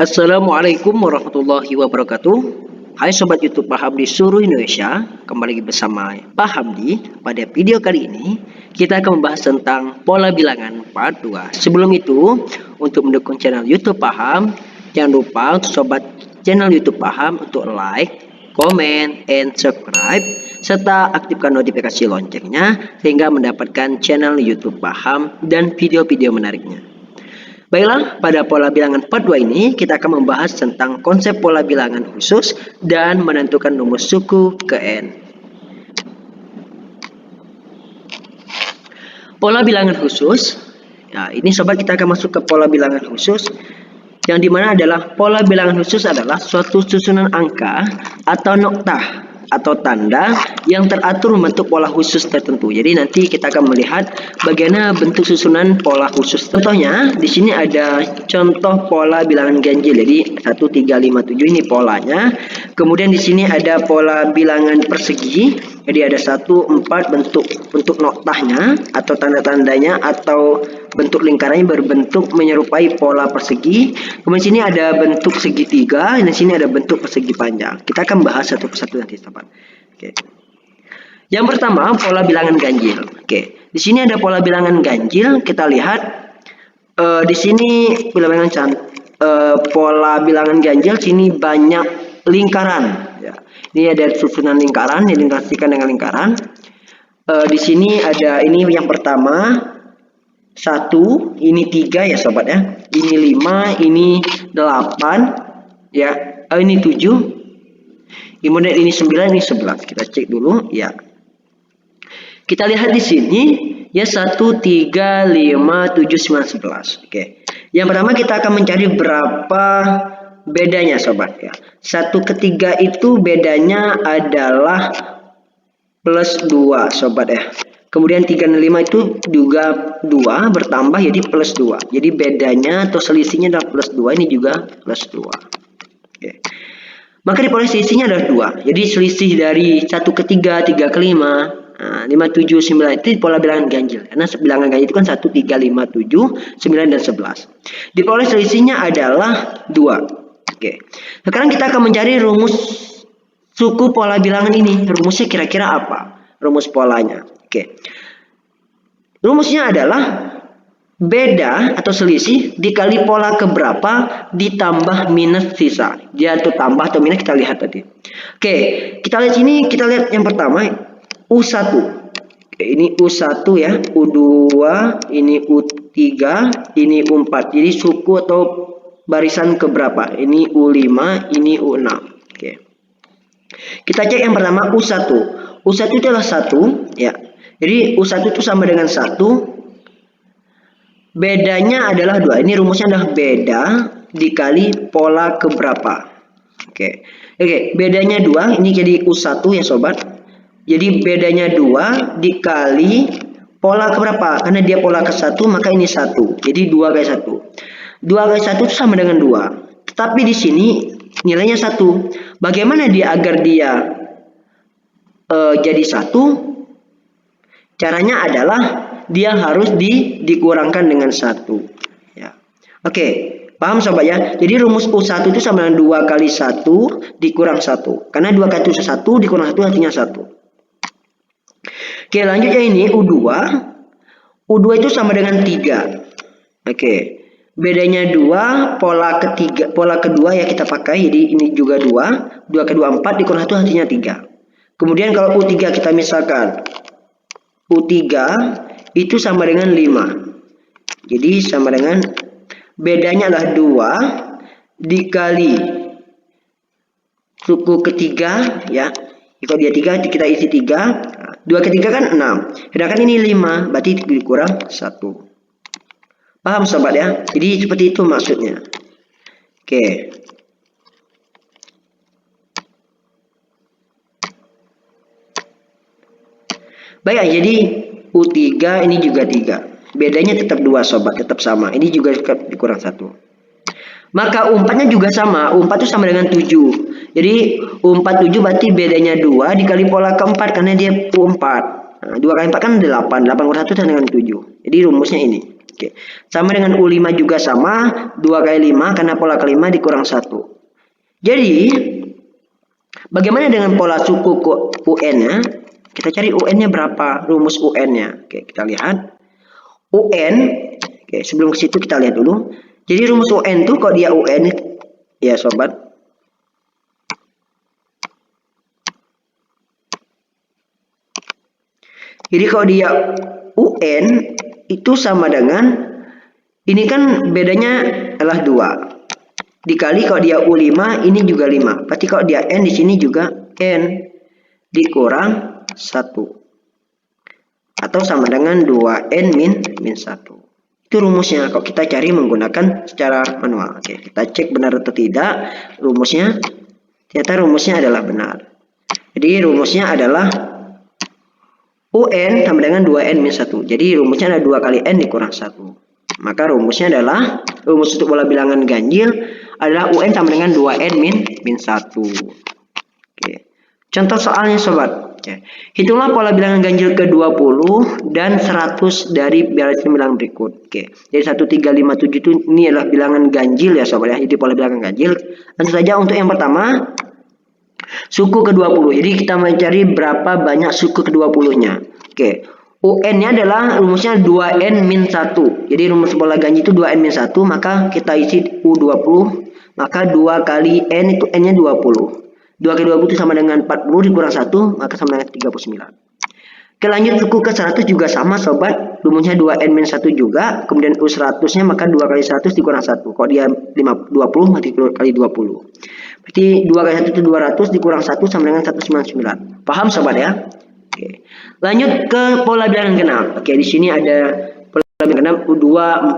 Assalamualaikum warahmatullahi wabarakatuh. Hai Sobat YouTube Paham di seluruh Indonesia, kembali lagi bersama Pak Hamdi. Pada video kali ini, kita akan membahas tentang pola bilangan part 2. Sebelum itu, untuk mendukung channel YouTube Paham, jangan lupa untuk Sobat channel YouTube Paham untuk like, comment, and subscribe, serta aktifkan notifikasi loncengnya sehingga mendapatkan channel YouTube Paham dan video-video menariknya. Baiklah, pada pola bilangan part 2 ini kita akan membahas tentang konsep pola bilangan khusus dan menentukan rumus suku ke N. Pola bilangan khusus, ya ini sobat kita akan masuk ke pola bilangan khusus, yang dimana adalah pola bilangan khusus adalah suatu susunan angka atau noktah atau tanda yang teratur membentuk pola khusus tertentu. Jadi nanti kita akan melihat bagaimana bentuk susunan pola khusus. Contohnya di sini ada contoh pola bilangan ganjil. Jadi 1, 3, 5, 7 ini polanya. Kemudian di sini ada pola bilangan persegi. Jadi ada 1, 4 bentuk noktahnya atau tanda-tandanya atau bentuk lingkarannya berbentuk menyerupai pola persegi. Kemudian di sini ada bentuk segitiga, dan di sini ada bentuk persegi panjang. Kita akan bahas satu persatu nanti, sobat. Oke. Yang pertama, pola bilangan ganjil. Oke. Di sini ada pola bilangan ganjil. Kita lihat di sini pola bilangan ganjil sini banyak lingkaran. Ya. Ini ada susunan lingkaran, dilingkarkan dengan lingkaran. Di sini ada ini yang pertama 1, ini 3 ya sobat ya. Ini 5, ini 8 ya. Ini 7. Kemudian ini 9, ini 11. Kita cek dulu ya. Kita lihat di sini ya 1, 3, 5, 7, 9, 11. Oke. Yang pertama kita akan mencari berapa bedanya sobat ya. 1 ke 3 itu bedanya adalah plus 2 sobat ya. Kemudian 3 dan 5 itu juga 2 bertambah jadi plus 2. Jadi bedanya atau selisihnya adalah plus 2, ini juga plus 2. Oke. Maka di pola selisihnya adalah 2. Jadi selisih dari 1 ke 3, 3 ke 5, 5, 7, 9 itu pola bilangan ganjil. Karena bilangan ganjil itu kan 1, 3, 5, 7, 9, dan 11. Di pola selisihnya adalah 2. Oke. Sekarang kita akan mencari rumus suku pola bilangan ini. Rumusnya kira-kira apa? Rumus polanya. Oke. Rumusnya adalah beda atau selisih dikali pola keberapa ditambah minus sisa. Dia tuh tambah atau minus kita lihat tadi. Oke, kita lihat sini, kita lihat yang pertama U1. Oke, ini U1 ya, U2, ini U3, ini U4. Jadi suku atau barisan keberapa? Ini U5, ini U6. Oke. Kita cek yang pertama U1. U1 itu adalah 1 ya. Jadi U1 itu sama dengan 1. Bedanya adalah 2. Ini rumusnya adalah beda dikali pola keberapa. Oke. Bedanya 2. Ini jadi U1 ya sobat. Jadi bedanya 2 dikali pola keberapa? Karena dia pola ke 1 maka ini 1. Jadi 2 kali 1. 2 kali 1 itu sama dengan 2. Tetapi di sini nilainya 1. Bagaimana dia agar dia jadi 1? Caranya adalah dia harus dikurangkan dengan 1 ya. Oke, paham sobat ya. Jadi rumus U1 itu sama dengan 2 kali 1 dikurang 1. Karena 2 kali 1 dikurang 1 artinya 1. Oke, lanjutnya ini U2. U2 itu sama dengan 3. Oke. Bedanya 2, pola kedua ya kita pakai. Jadi ini juga 2. 2 kedua 4 dikurang 1 artinya 3. Kemudian kalau U3 kita misalkan U3 itu sama dengan 5. Jadi sama dengan bedanya adalah 2 dikali suku ketiga ya. Kalau dia 3 kita isi 3. 2 ke 3 kan 6. Sedangkan ini 5 berarti dikurang 1. Paham sobat ya? Jadi seperti itu maksudnya. Oke. Baik, jadi U3 ini juga 3. Bedanya tetap 2 sobat, tetap sama. Ini juga dikurang 1. Maka U4-nya juga sama. U4 itu sama dengan 7. Jadi U4 7 berarti bedanya 2 dikali pola keempat karena dia U4. Nah, 2 kali 4 kan 8. 8 kurang 1 sama dengan 7. Jadi rumusnya ini. Oke. Sama dengan U5 juga sama, 2 kali 5 karena pola kelima dikurang 1. Jadi, bagaimana dengan pola suku UN-nya? Kita cari UN-nya berapa, rumus UN-nya. Oke, kita lihat. UN, oke, sebelum ke situ kita lihat dulu. Jadi rumus UN tuh kalau dia UN, ya sobat. Jadi kalau dia UN itu sama dengan, ini kan bedanya adalah 2. Dikali kalau dia U5 ini juga 5. Berarti kalau dia N di sini juga N dikurang 1. Atau sama dengan 2N min 1. Itu rumusnya kalau kita cari menggunakan secara manual. Oke, kita cek benar atau tidak rumusnya. Ternyata rumusnya adalah benar. Jadi rumusnya adalah UN sama dengan 2N min 1. Jadi rumusnya adalah 2 kali N dikurang 1. Maka rumusnya adalah, rumus untuk pola bilangan ganjil adalah UN sama dengan 2N min 1. Oke. Contoh soalnya sobat. Oke. Hitunglah pola bilangan ganjil ke-20 dan 100 dari bilangan berikut. Oke. Jadi 1357 itu ini adalah bilangan ganjil ya sobat ya. Jadi pola bilangan ganjil. Langsung saja untuk yang pertama suku ke-20. Jadi kita mencari berapa banyak suku ke-20-nya. Oke. UN-nya adalah rumusnya 2N min 1. Jadi rumus pola ganjil itu 2N min 1, maka kita isi U20, maka 2 kali N itu N-nya 20. 2 kali 20 itu sama dengan 40 dikurang 1, maka sama dengan 39. Oke, lanjut suku ke 100 juga sama sobat. Rumusnya 2N min 1 juga. Kemudian U100-nya maka 2 kali 100 dikurang 1. Kalau dia 20 maka kali 20. Berarti 2 kali 1 itu 200 dikurang 1 sama dengan 199. Paham sobat ya? Oke. Lanjut ke pola bilangan genap. Oke, di sini ada pola bilangan genap U2,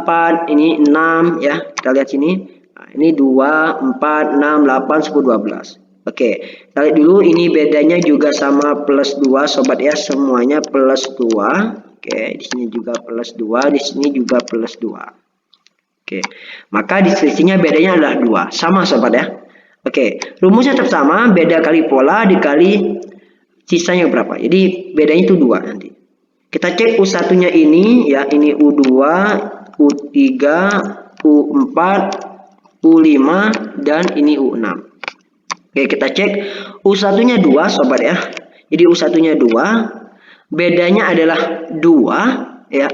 4, ini 6 ya. Kita lihat sini. Nah, ini 2, 4, 6, 8, 10, 12. Oke, kita lihat dulu ini bedanya juga sama plus 2 sobat ya, semuanya plus 2. Oke, di sini juga plus 2, di sini juga plus 2. Oke, maka di selisihnya bedanya adalah 2, sama sobat ya. Oke, rumusnya tetap sama, beda kali pola dikali sisanya berapa. Jadi bedanya itu 2 nanti. Kita cek U1-nya ini ya, ini U2, U3, U4, U5 dan ini U6. Oke, kita cek U1-nya 2 sobat ya. Jadi U1-nya 2, bedanya adalah 2 ya.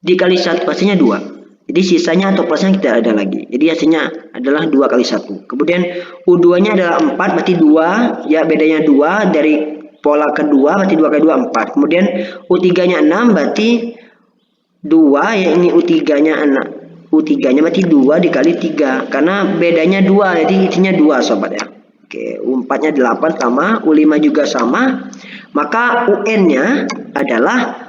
Dikali 1 hasilnya 2. Jadi sisanya atau plusnya tidak ada lagi. Jadi hasilnya adalah 2 kali 1. Kemudian U2-nya adalah 4, berarti 2 ya, bedanya 2 dari pola kedua, berarti 2 kali 2 4. Kemudian U3-nya 6, berarti 2 ya, ini U3-nya 6. U3-nya berarti 2 dikali 3 karena bedanya 2, jadi isinya 2 sobat ya. Oke, U4-nya 8 sama, U5 juga sama. Maka UN-nya adalah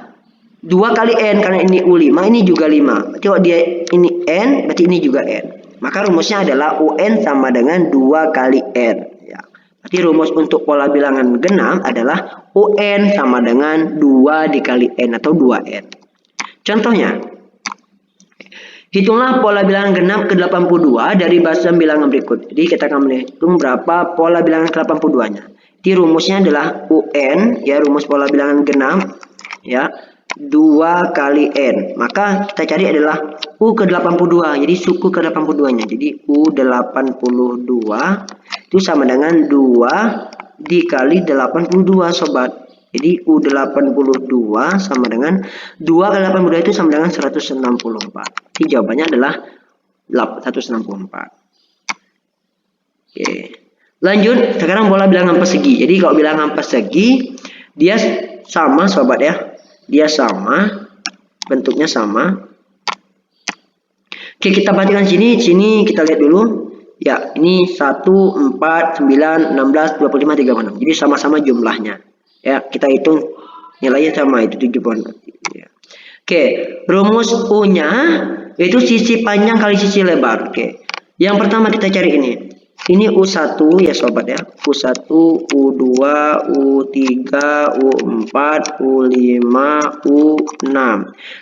2 kali N karena ini U5, ini juga 5. Berarti kalau dia ini N, berarti ini juga N. Maka rumusnya adalah UN sama dengan 2 kali N ya. Berarti rumus untuk pola bilangan genap adalah UN sama dengan 2 dikali N atau 2N. Contohnya, hitunglah pola bilangan genap ke-82 dari bahasan bilangan berikut. Jadi kita akan menghitung berapa pola bilangan ke-82-nya. Jadi rumusnya adalah UN, ya, rumus pola bilangan genap, ya, 2 kali N. Maka kita cari adalah U ke-82, jadi suku ke-82-nya. Jadi U82 itu sama dengan 2 dikali 82 sobat. Jadi U82 sama dengan 2 kali 82 itu sama dengan 164. Jadi jawabannya adalah 164. Oke. Lanjut, sekarang pola bilangan persegi. Jadi kalau bilangan persegi dia sama sobat ya. Dia sama, bentuknya sama. Oke, kita perhatikan sini kita lihat dulu. Ya, ini 1, 4, 9, 16, 25, 36. Jadi sama-sama jumlahnya. Ya, kita hitung nilainya sama, itu 76. Ya. Oke, rumus U-nya yaitu sisi panjang kali sisi lebar. Oke. Yang pertama kita cari ini. Ini U1 ya sobat ya. U1, U2, U3, U4, U5, U6.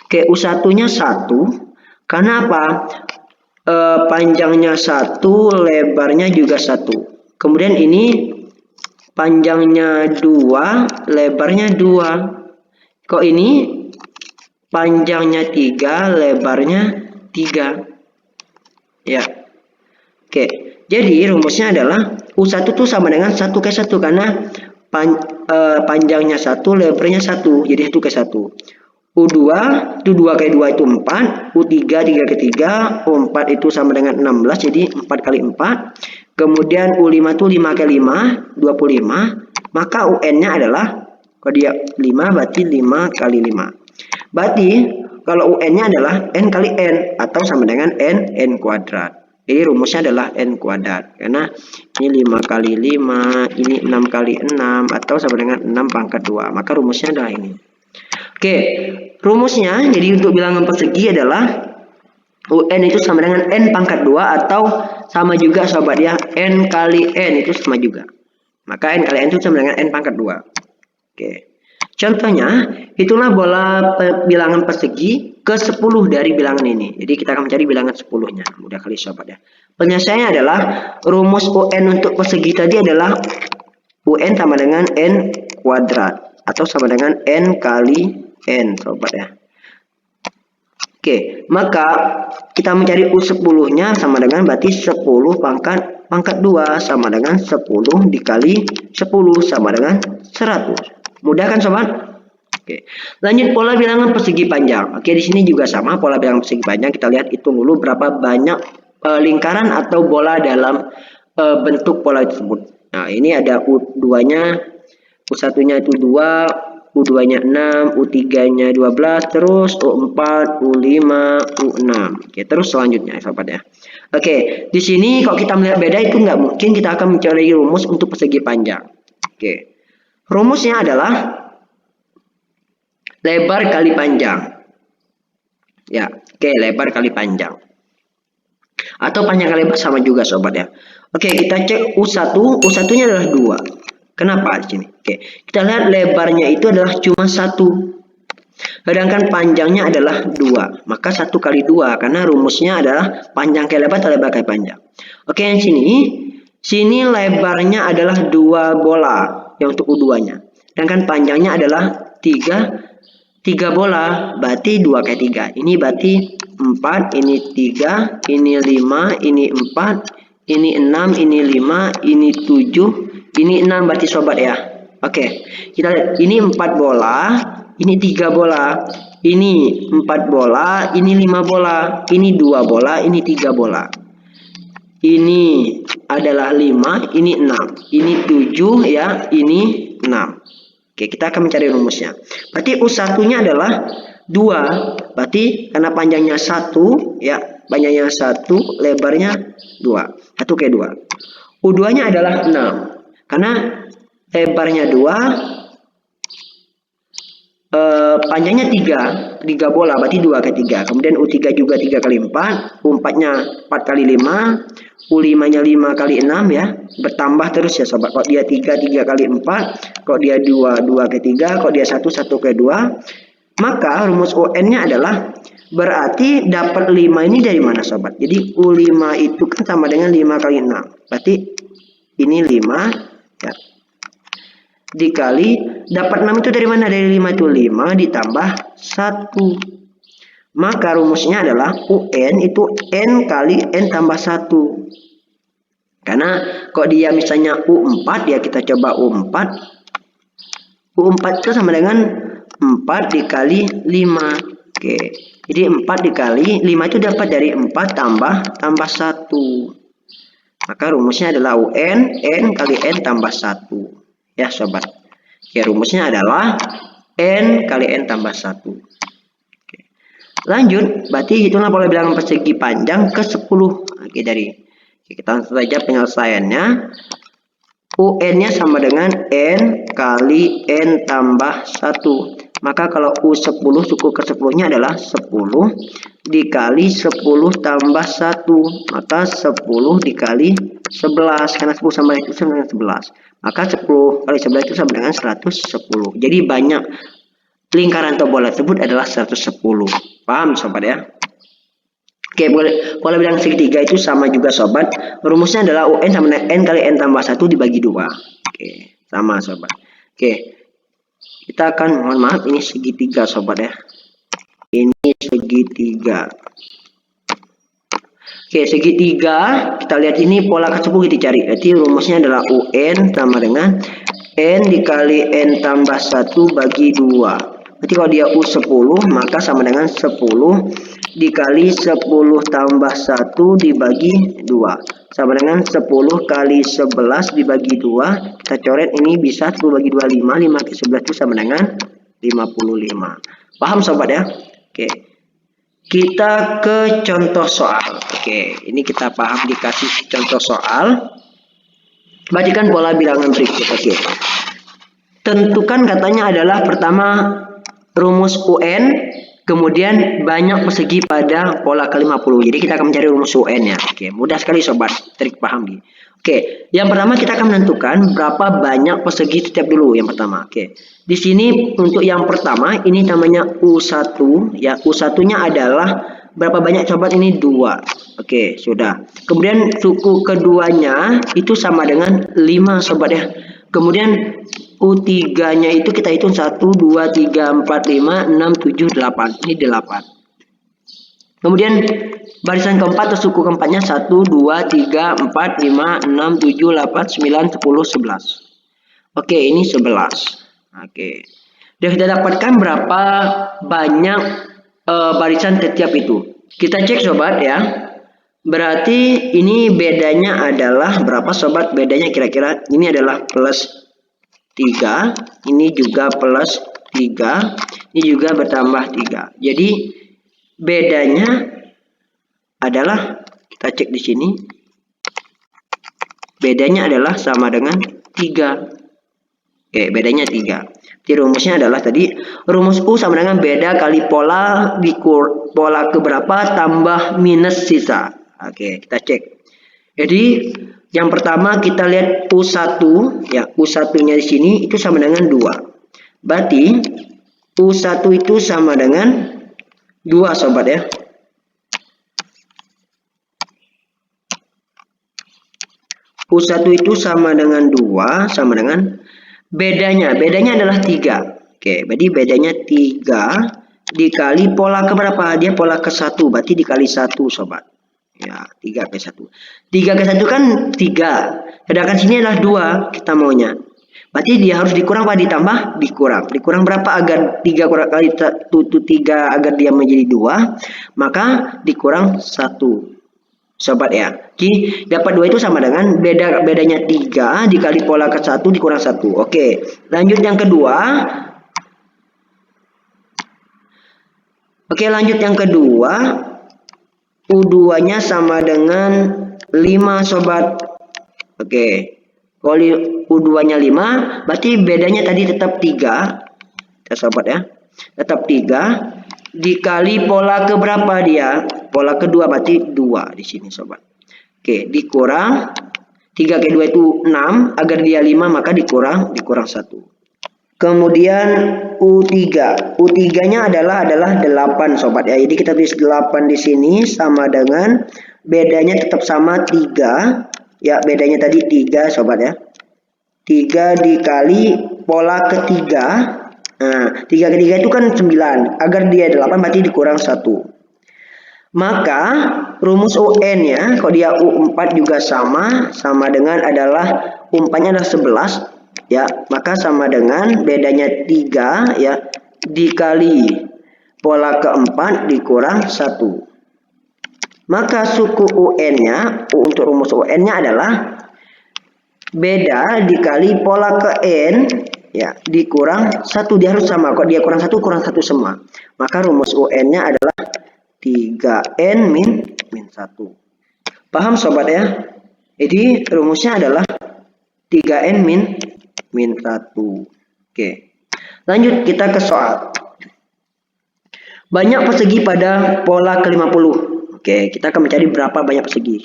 Oke, U1-nya 1. Karena apa? Panjangnya 1, lebarnya juga 1. Kemudian ini panjangnya 2, lebarnya 2. Kok ini panjangnya 3, lebarnya 3. Ya. Oke. Jadi rumusnya adalah U1 itu sama dengan 1/1 karena panjangnya 1, lebarnya 1. Jadi 1/1. U2 itu 2/2 itu 4, U3 3/3, U4 itu sama dengan 16, jadi 4 kali 4. Kemudian U5 itu 5/5, 25. Maka UN-nya adalah, kalau dia 5 berarti 5 kali 5. Berarti kalau UN-nya adalah N kali N atau sama dengan N kuadrat. Jadi rumusnya adalah N kuadrat. Karena ini 5 kali 5, ini 6 kali 6 atau sama dengan 6 pangkat 2. Maka rumusnya adalah ini. Oke, rumusnya jadi untuk bilangan persegi adalah UN itu sama dengan N pangkat 2 atau sama juga sobat ya, N kali N itu sama juga. Maka N kali N itu sama dengan N pangkat 2. Oke. Contohnya, itulah bola bilangan persegi ke-10 dari bilangan ini. Jadi kita akan mencari bilangan 10-nya. Mudah kali sobat ya. Penyelesaiannya adalah rumus UN untuk persegi tadi adalah UN sama dengan N kuadrat atau sama dengan N kali N sobat ya. Oke, maka kita mencari U10-nya sama dengan berarti 10 pangkat 2 sama dengan 10 dikali 10 sama dengan 100. Mudah kan sobat? Oke. Lanjut pola bilangan persegi panjang. Oke, di sini juga sama pola bilangan persegi panjang. Kita lihat hitung dulu berapa banyak lingkaran atau bola dalam bentuk pola tersebut. Nah, ini ada U2-nya, U1-nya itu 2, U2-nya 6, U3-nya 12, terus U4, U5, U6. Oke, terus selanjutnya sobat ya. Oke, di sini kalau kita melihat beda itu nggak mungkin kita akan mencari rumus untuk persegi panjang. Oke. Rumusnya adalah lebar kali panjang. Ya, oke, lebar kali panjang. Atau panjang kali lebar sama juga sobat ya. Oke, kita cek U1, U1-nya adalah 2. Kenapa di sini? Oke, kita lihat lebarnya itu adalah cuma 1. Sedangkan panjangnya adalah 2. Maka 1 kali 2 karena rumusnya adalah panjang kali lebar atau lebar kali panjang. Oke, yang sini lebarnya adalah 2 bola yang untuk U2-nya. Sedangkan panjangnya adalah 3 bola, berarti 2 kali 3. Ini berarti 4, ini 3, ini 5, ini 4, ini 6, ini 5, ini 7, ini 6 berarti sobat ya. Oke, kita lihat ini 4 bola, ini 3 bola, ini 4 bola, ini 5 bola, ini 2 bola, ini 3 bola. Ini adalah 5, ini 6, ini 7 ya, ini 6. Oke, kita akan mencari rumusnya. Berarti U1-nya adalah 2. Berarti karena panjangnya 1 ya, panjangnya 1, lebarnya 2. 1 kali 2. U2-nya adalah 6. Karena lebarnya 2, panjangnya 3 bola, berarti 2 kali 3. Kemudian U3 juga 3 kali 4, U4-nya 4 kali 5, U5-nya 5 kali 6 ya. Bertambah terus ya sobat. Kalau dia 3 kali 4, kalau dia 2 kali 3, kalau dia 1 kali 2. Maka rumus UN-nya adalah berarti dapat 5 ini dari mana sobat? Jadi U5 itu kan sama dengan 5 kali 6. Berarti ini 5 ya. Dikali dapat 6 itu dari mana? Dari 5 itu 5 ditambah 1. Maka rumusnya adalah UN itu N kali N tambah 1. Karena kalau dia misalnya U4 ya, kita coba U4. U4 itu sama dengan 4 dikali 5. Oke. Jadi 4 dikali 5 itu dapat dari 4 tambah 1. Maka rumusnya adalah UN N kali N tambah 1. Ya sobat. Oke, rumusnya adalah N kali N tambah 1. Oke. Lanjut, berarti hitunglah pola bilangan persegi panjang ke-10. Oke, kita langsung saja penyelesaiannya. UN-nya sama dengan N kali N tambah 1. Maka kalau U10 suku ke-10-nya adalah 10 dikali 10 tambah 1. Maka 10 dikali 11. Karena 10 sama itu sama dengan 11. Maka 10 kali 11 itu sama dengan 110. Jadi banyak lingkaran atau bola tersebut adalah 110. Paham sobat ya? Oke, pola bilangan segitiga itu sama juga sobat. Rumusnya adalah UN sama dengan N kali N tambah 1 dibagi 2. Oke, sama sobat. Oke, kita akan, mohon maaf, ini segitiga sobat ya. segitiga. Oke, segitiga, kita lihat ini pola ke-10 kita cari. Berarti rumusnya adalah UN sama dengan N dikali N tambah 1 bagi 2. Berarti kalau dia U10, maka sama dengan 10 dikali 10 tambah 1 dibagi 2. Sama dengan 10 kali 11 dibagi 2. Kita coret ini bisa 10 bagi 2, 5. 5 ke 11 itu sama dengan 55. Paham sobat ya? Oke. Kita ke contoh soal. Oke, ini kita paham dikasih contoh soal. Bacakan pola bilangan berikut. Oke. Tentukan katanya adalah pertama rumus UN, kemudian banyak persegi pada pola ke-50. Jadi kita akan mencari rumus UN ya. Oke, mudah sekali sobat, trik paham nih. Oke, yang pertama kita akan menentukan berapa banyak persegi setiap dulu yang pertama. Oke. Di sini untuk yang pertama ini namanya U1 ya. U1-nya adalah berapa banyak sobat ini 2. Oke, sudah. Kemudian suku keduanya itu sama dengan 5 sobat ya. Kemudian U3-nya itu kita hitung 1 2 3 4 5 6 7 8. Ini 8. Kemudian barisan keempat atau suku keempatnya 1 2 3 4 5 6 7 8 9 10 11. Oke, ini 11. Oke. Dan kita dapatkan berapa banyak barisan setiap itu. Kita cek sobat ya. Berarti ini bedanya adalah berapa sobat? Bedanya kira-kira ini adalah plus 3. Ini juga plus 3. Ini juga bertambah 3. Jadi bedanya adalah kita cek di sini. Bedanya adalah sama dengan 3. Oke, bedanya 3. Jadi rumusnya adalah tadi rumus U sama dengan beda kali pola pola keberapa tambah minus sisa. Oke, kita cek. Jadi yang pertama kita lihat U1 ya, U1-nya di sini itu sama dengan 2. Berarti U1 itu sama dengan 2 sobat ya. U1 itu sama dengan 2, sama dengan bedanya adalah 3. Oke, berarti bedanya 3 dikali pola keberapa? Dia pola ke-1, berarti dikali 1 sobat. Ya, 3 ke 1. 3 ke 1 kan 3. Sedangkan sini adalah 2 kita maunya. Berarti dia harus dikurang apa ditambah? Dikurang. Dikurang berapa agar 3 kurang kali 1 3 agar dia menjadi 2? Maka dikurang 1. Sobat ya. Jadi dapat 2 itu sama dengan bedanya 3 dikali pola ke-1 dikurang 1. Oke. Lanjut yang kedua. Oke, lanjut yang kedua. U2-nya sama dengan 5 sobat. Oke. Kalau U2-nya 5, berarti bedanya tadi tetap 3. Ya sobat ya. Tetap 3 dikali pola ke berapa dia? Pola kedua berarti 2 di sini sobat. Oke, dikurang 3 ke 2 itu 6, agar dia 5 maka dikurang 1. Kemudian U3. U3-nya adalah 8 sobat ya. Jadi kita tulis 8 di sini sama dengan bedanya tetap sama 3. Ya, bedanya tadi 3 sobat ya. 3 dikali pola ketiga. Nah, 3 ke 3 itu kan 9. Agar dia 8 berarti dikurang 1. Maka rumus UN-nya kalau dia U4 juga sama dengan adalah U4-nya adalah 11 ya, maka sama dengan bedanya 3 ya dikali pola keempat dikurang 1. Maka suku UN-nya untuk rumus UN-nya adalah beda dikali pola ke N ya dikurang 1. Dia harus sama. Kalau dia kurang 1 semua. Maka rumus UN-nya adalah 3N min 1. Paham sobat ya? Jadi rumusnya adalah 3N min 1. Oke. Lanjut kita ke soal. Banyak persegi pada pola ke-50. Oke, kita akan mencari berapa banyak persegi.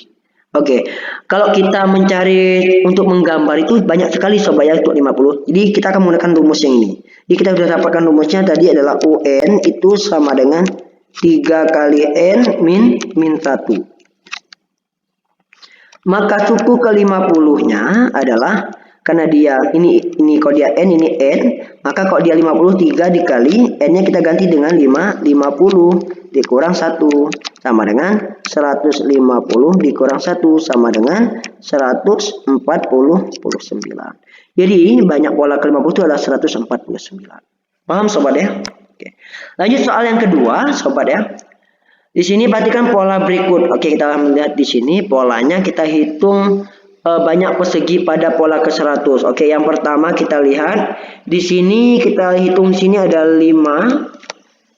Oke, kalau kita mencari untuk menggambar itu banyak sekali sobat ya untuk 50. Jadi kita akan menggunakan rumus yang ini. Jadi kita sudah dapatkan rumusnya tadi adalah UN itu sama dengan 3 kali N min 1. Maka suku ke-50-nya adalah karena dia ini kalau dia N, ini N, maka kalau dia 53 dikali N-nya kita ganti dengan 50 dikurang 1 sama dengan 150 dikurang 1 sama dengan 149. Jadi banyak pola ke-50 itu adalah 149. Paham sobat ya? Oke. Lanjut soal yang kedua, sobat ya. Di sini perhatikan pola berikut. Oke, kita melihat di sini polanya, kita hitung banyak persegi pada pola ke-100. Oke, yang pertama kita lihat di sini, kita hitung di sini ada 5.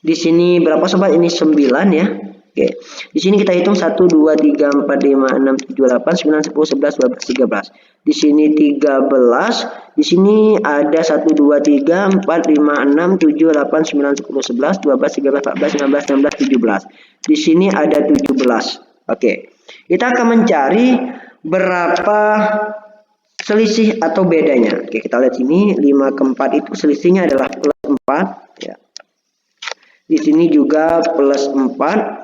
Di sini berapa sobat? Ini 9 ya. Oke. Di sini kita hitung 1 2 3 4 5 6 7 8 9 10 11 12 13. Di sini 13. Di sini ada 1 2 3 4 5 6 7 8 9 10 11 12 13 14 15 16 17. Di sini ada 17. Oke. Kita akan mencari berapa selisih atau bedanya. Oke, kita lihat sini 5 ke 4 itu selisihnya adalah plus 4 ya. Di sini juga plus 4.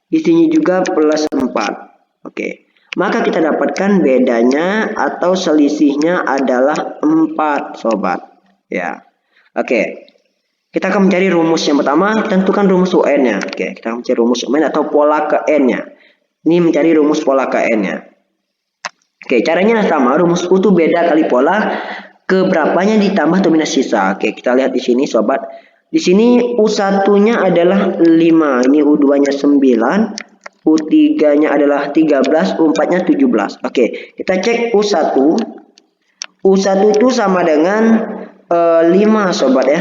Di sini juga plus 4. Oke. Maka kita dapatkan bedanya atau selisihnya adalah 4, sobat. Ya. Oke. Kita akan mencari rumus yang pertama, tentukan rumus UN-nya. Oke, kita akan mencari rumus UN atau pola ke N-nya. Ini mencari rumus pola ke N-nya. Oke, caranya sama, rumus U itu beda kali pola ke berapanya ditambah atau minus sisa. Oke, kita lihat di sini sobat. Di sini U1-nya adalah 5, ini U2-nya 9, U3-nya adalah 13, U4-nya 17. Oke, kita cek U1. U1 itu sama dengan 5 sobat ya.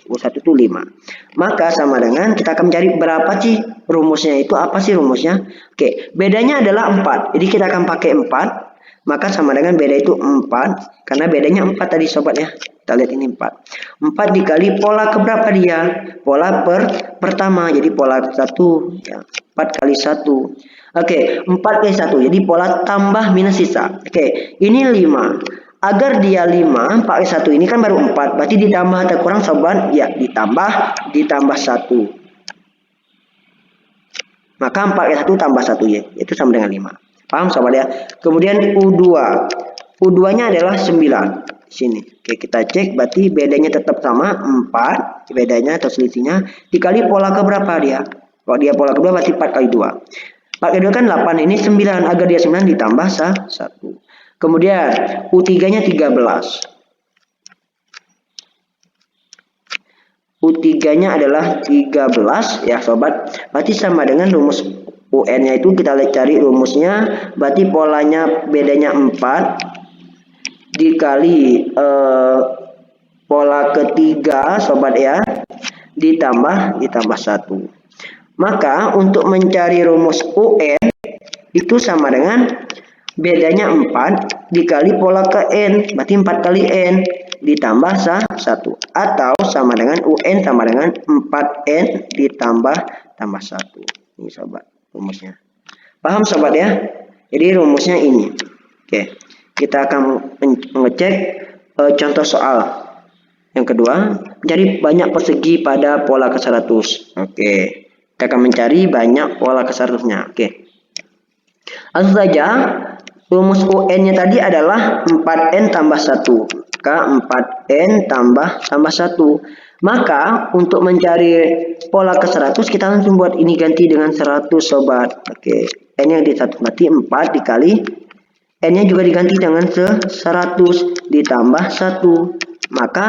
U1 itu 5. Maka sama dengan kita akan mencari berapa sih rumusnya itu, apa sih rumusnya? Oke, bedanya adalah 4. Jadi kita akan pakai 4. Maka sama dengan beda itu 4. Karena bedanya 4 tadi sobat ya. Kita lihat ini 4. 4 dikali pola keberapa dia? Pola pertama. Jadi pola 1 ya. 4 kali 1. Oke, 4 kali 1. Jadi pola tambah minus sisa. Oke, ini 5. Agar dia 5, 4 kali 1 ini kan baru 4. Berarti ditambah atau kurang sobat? Ya, ditambah 1. Maka 4 kali 1 tambah 1 ya. Itu sama dengan 5. Paham sobat ya? Kemudian U2. U2-nya adalah 9. Sini. Oke, kita cek berarti bedanya tetap sama 4. Bedanya atau selisihnya dikali pola ke berapa dia? Kalau dia pola kedua berarti 4 kali 2. 4 kali 2 kan 8, ini 9. Agar dia 9 ditambah 1. Kemudian U3-nya 13. U3-nya adalah 13 ya sobat. Berarti sama dengan rumus UN-nya itu kita lihat cari rumusnya. Berarti polanya bedanya 4 dikali pola ketiga sobat ya, ditambah 1. Maka untuk mencari rumus UN itu sama dengan bedanya 4 dikali pola ke N, berarti 4 kali N ditambah 1. Atau sama dengan UN sama dengan 4N ditambah 1. Ini sobat rumusnya. Paham sobat ya? Jadi rumusnya ini. Oke, kita akan mengecek contoh soal. Yang kedua, mencari banyak persegi pada pola ke-100. Oke, kita akan mencari banyak pola ke-100-nya. Oke. Langsung saja, rumus UN-nya tadi adalah 4N tambah 1. Maka 4N tambah 1. Maka untuk mencari pola ke-100 kita langsung buat ini ganti dengan 100 sobat. Oke, N yang di 1 berarti 4 dikali N-nya juga diganti dengan 100 ditambah 1. Maka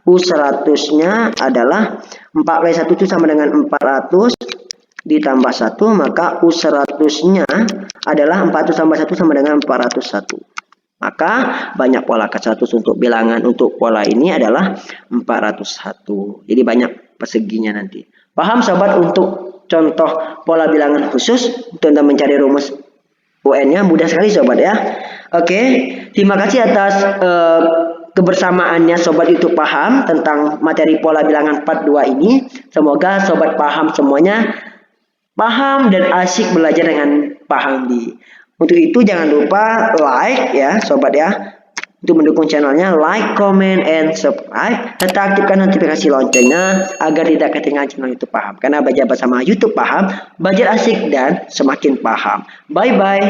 U100-nya adalah 4 kali 1 itu sama dengan 400 ditambah 1, maka U100-nya adalah 400 tambah 1 sama dengan 401. Maka banyak pola ke-100 untuk bilangan untuk pola ini adalah 401. Jadi banyak perseginya nanti. Paham sobat untuk contoh pola bilangan khusus untuk mencari rumus UN-nya? Mudah sekali sobat ya. Oke, terima kasih atas kebersamaannya sobat YouTube paham tentang materi pola bilangan part 2 ini. Semoga sobat paham semuanya, paham dan asyik belajar dengan paham di. Untuk itu jangan lupa like ya sobat ya. Untuk mendukung channelnya, like, comment, and subscribe. Serta aktifkan notifikasi loncengnya agar tidak ketinggalan channel YouTube paham. Karena belajar bersama YouTube paham, belajar asik dan semakin paham. Bye bye.